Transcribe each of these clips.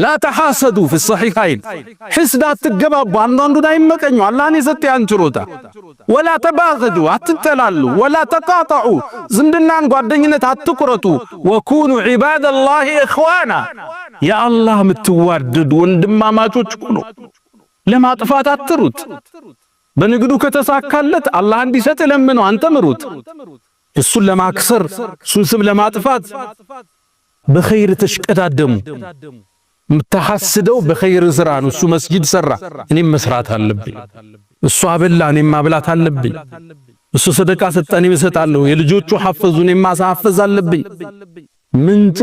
لا تحاسدوا في الصحيحين حسدات تجباب عندنا دايمكنوا الله نسيت ينشروتا ولا تباغضوا أتتلالوا ولا تقاطعوا زندنا قدينة أتكرتوا وكونوا عباد الله إخوانا يا الله متواردد وندما ما تشكنوا لما طفات أتروت بنقدو كتساكلت الله عندي ستلمنوا أنت مروت السل لما أكسر سوسم لما طفات بخير تشكدادم متحسدو بخير زران وسو مسجد سرا اني مسرات አለብኝ እሱ አበላ እኔ ማብላት አለብኝ እሱ ሰደቃ ሰጣኔ መስጣለሁ የልጆቹ ሐፈዙ እኔ ማሳፈዝ አለብኝ ምንጩ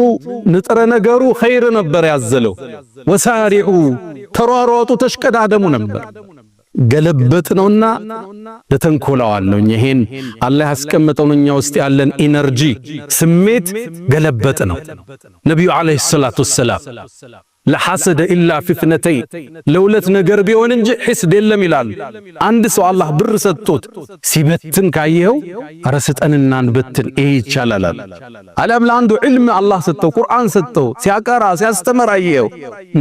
ንጥረ ነገሩ ኸይር ነበር ያዘለው ወሳሪዑ ተሯሯጡ ተሽቀዳደሙ ነበር ገለበት ነውና ለተንኮላዋለሁ ይሄን አላህ ያስቀመጠው እኛ ውስጥ ያለን ኢነርጂ ስሜት ገለበት ነው ነብዩ አለይሂ ሰላቱ ወሰለም ለሐሰደ ኢላ ፊትነተይ ለውለት ነገር ቢሆን እንጂ ሐስድ የለም ይላል አንድ ሰው አላህ ብር ሰጥቶት ሲበትን ካየው አረሰጠንና እንበትን ይሄ ይቻላል አለም ለአንዱ ዒልም አላህ ሰጠው ቁርአን ሰጠው ሲያቀራ ሲያስተምር አየው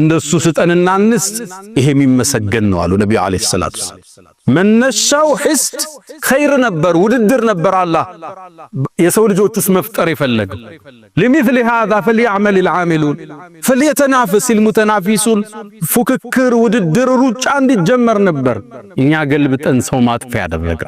እንደሱ ስጠንና እንስጥ ይሄ የሚመሰገን ነው አሉ ነብዩ አለይሂ ሰላቱ መነሻው ሐስድ ኸይር ነበር ውድድር ነበር አላህ የሰው ልጆችስ መፍጠር ይፈልጋል ለሚثل هذا فليعمل العاملون فليتنافس المتنافسون ፉክክር ውድድር ሩጫ እንዲጀመር ነበር እኛ ገልብጠን ሰው ማጥፋ ያደረገ